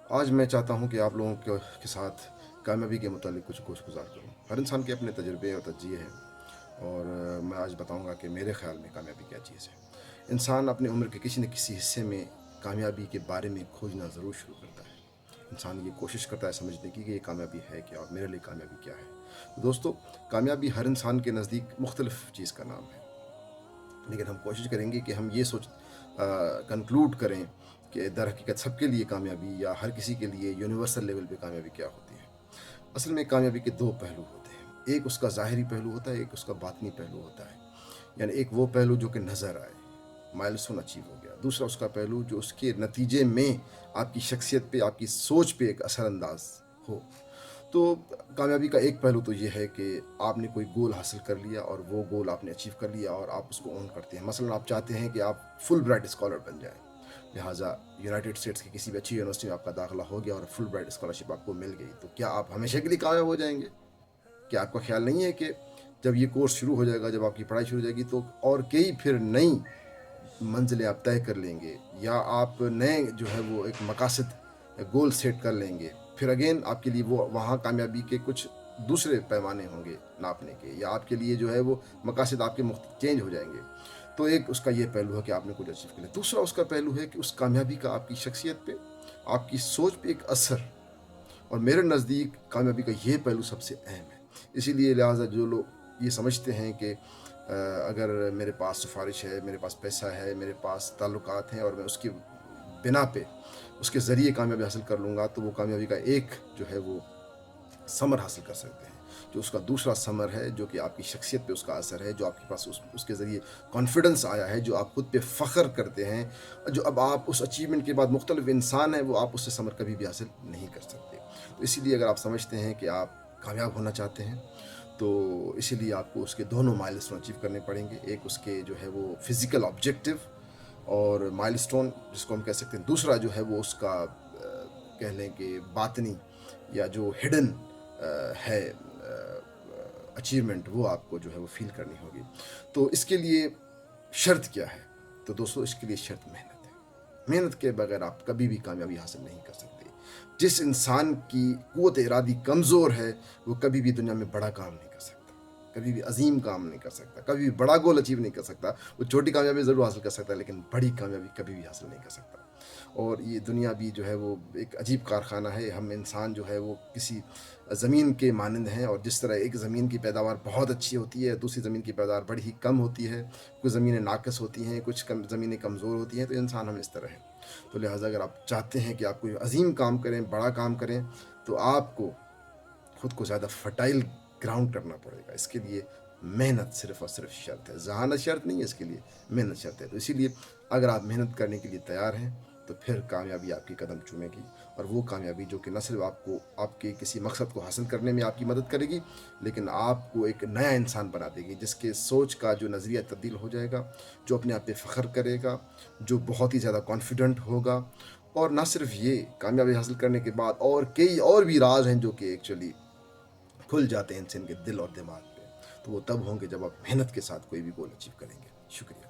आज मैं चाहता हूँ कि आप लोगों के साथ कामयाबी के मुतालिक कुछ गोश गुज़ार करूँ। हर इंसान के अपने तजुर्बे और तजिए हैं, और मैं आज बताऊँगा कि मेरे ख़्याल में कामयाबी क्या चीज़ है। इंसान अपनी उम्र के किसी न किसी हिस्से में कामयाबी के बारे में खोजना ज़रूर शुरू करता है। इंसान ये कोशिश करता है समझने की कि ये कामयाबी है क्या, और मेरे लिए कामयाबी क्या है। तो दोस्तों, कामयाबी हर इंसान के नज़दीक मुख्तलिफ़ चीज़ का नाम है, लेकिन हम कोशिश करेंगे कि हम ये सोच कंक्लूड करें कि दर हकीकत सबके लिए कामयाबी या हर किसी के लिए यूनिवर्सल लेवल पे कामयाबी क्या होती है। असल में कामयाबी के दो पहलू होते हैं, एक उसका ज़ाहिरी पहलू होता है, एक उसका बातनी पहलू होता है। यानी एक वो पहलू जो कि नज़र आए, माइलस्टोन अचीव हो गया। दूसरा उसका पहलू जो उसके नतीजे में आपकी शख्सियत पे, आपकी सोच पे एक असरअंदाज हो। तो कामयाबी का एक पहलू तो ये है कि आपने कोई गोल हासिल कर लिया और वो गोल आपने अचीव कर लिया और आप उसको ओन करते हैं। मसलन आप चाहते हैं कि आप फुल ब्राइट स्कॉलर बन जाएं, लिहाजा यूनाइटेड स्टेट्स की किसी भी अच्छी यूनिवर्सिटी में आपका दाखिला हो गया और फुल ब्राइट स्कॉलरशिप आपको मिल गई, तो क्या आप हमेशा के लिए कामयाब हो जाएंगे? क्या आपका ख्याल नहीं है कि जब ये कोर्स शुरू हो जाएगा, जब आपकी पढ़ाई शुरू हो जाएगी, तो और कई फिर नई मंजिलें आप तय कर लेंगे, या आप नए जो है वो एक मकासद गोल सेट कर लेंगे। फिर अगेन आपके लिए वो वहाँ कामयाबी के कुछ दूसरे पैमाने होंगे नापने के, या आपके लिए जो है वो मकासद आपके चेंज हो जाएंगे। तो एक उसका ये पहलू है कि आपने कुछ अचीव कर लिया। दूसरा उसका पहलू है कि उस कामयाबी का आपकी शख्सियत पे, आपकी सोच पे एक असर, और मेरे नज़दीक कामयाबी का ये पहलू सबसे अहम है। इसीलिए लिहाजा जो लोग ये समझते हैं कि अगर मेरे पास सिफारिश है, मेरे पास पैसा है, मेरे पास ताल्लुकात हैं और मैं उसकी बिना पे उसके ज़रिए कामयाबी हासिल कर लूँगा, तो वो कामयाबी का एक जो है वो समर हासिल कर सकते हैं। जो उसका दूसरा समर है, जो कि आपकी शख्सियत पे उसका असर है, जो आपके पास उसके ज़रिए कॉन्फिडेंस आया है, जो आप खुद पे फ़ख्र करते हैं, जो अब आप उस अचीवमेंट के बाद मुख्तलिफ इंसान हैं, वो आप उससे समर कभी भी हासिल नहीं कर सकते। तो इसीलिए अगर आप समझते हैं कि आप कामयाब होना चाहते हैं, तो इसीलिए आपको उसके दोनों माइलस्टोन अचीव करने पड़ेंगे। एक उसके जो है वो फिज़िकल ऑब्जेक्टिव और माइलस्टोन जिसको हम कह सकते हैं, दूसरा जो है वो उसका कह लें कि बातनी या जो हिडन है अचीवमेंट, वो आपको जो है वो फील करनी होगी। तो इसके लिए शर्त क्या है? तो दोस्तों, इसके लिए शर्त मेहनत है। मेहनत के बगैर आप कभी भी कामयाबी हासिल नहीं कर सकते। जिस इंसान की क़ुव्वत इरादी कमज़ोर है, वो कभी भी दुनिया में बड़ा काम नहीं कर सकता, कभी भी अजीम काम नहीं कर सकता, कभी भी बड़ा गोल अचीव नहीं कर सकता। वो छोटी कामयाबी ज़रूर हासिल कर सकता है, लेकिन बड़ी कामयाबी कभी भी हासिल नहीं कर सकता। और ये दुनिया भी जो है वो एक अजीब कारखाना है। हम इंसान जो है वो किसी ज़मीन के मानंद हैं, और जिस तरह एक ज़मीन की पैदावार बहुत अच्छी होती है, दूसरी ज़मीन की पैदावार बड़ी ही कम होती है, कुछ ज़मीनें नाक़िस होती हैं, कुछ ज़मीनें कमज़ोर होती हैं, तो इंसान हम इस तरह हैं। तो लिहाजा अगर आप चाहते हैं कि आप कोई अजीम काम करें, बड़ा काम करें, तो आपको खुद को ज़्यादा फर्टाइल ग्राउंड करना पड़ेगा। इसके लिए मेहनत सिर्फ़ और सिर्फ शर्त है, ज़हानत शर्त नहीं है, इसके लिए मेहनत शर्त है। तो इसीलिए अगर आप मेहनत करने के लिए तैयार हैं, तो फिर कामयाबी आपकी कदम चूमेगी, और वो कामयाबी जो कि न सिर्फ आपको आपके किसी मकसद को हासिल करने में आपकी मदद करेगी, लेकिन आपको एक नया इंसान बना देगी, जिसके सोच का जो नज़रिया तब्दील हो जाएगा, जो अपने आप पे फ़ख्र करेगा, जो बहुत ही ज़्यादा कॉन्फिडेंट होगा। और ना सिर्फ ये, कामयाबी हासिल करने के बाद और कई और भी राज हैं जो कि एक्चुअली खुल जाते हैं इंसान के दिल और दिमाग पे। तो वो तब होंगे जब आप मेहनत के साथ कोई भी गोल अचीव करेंगे। शुक्रिया।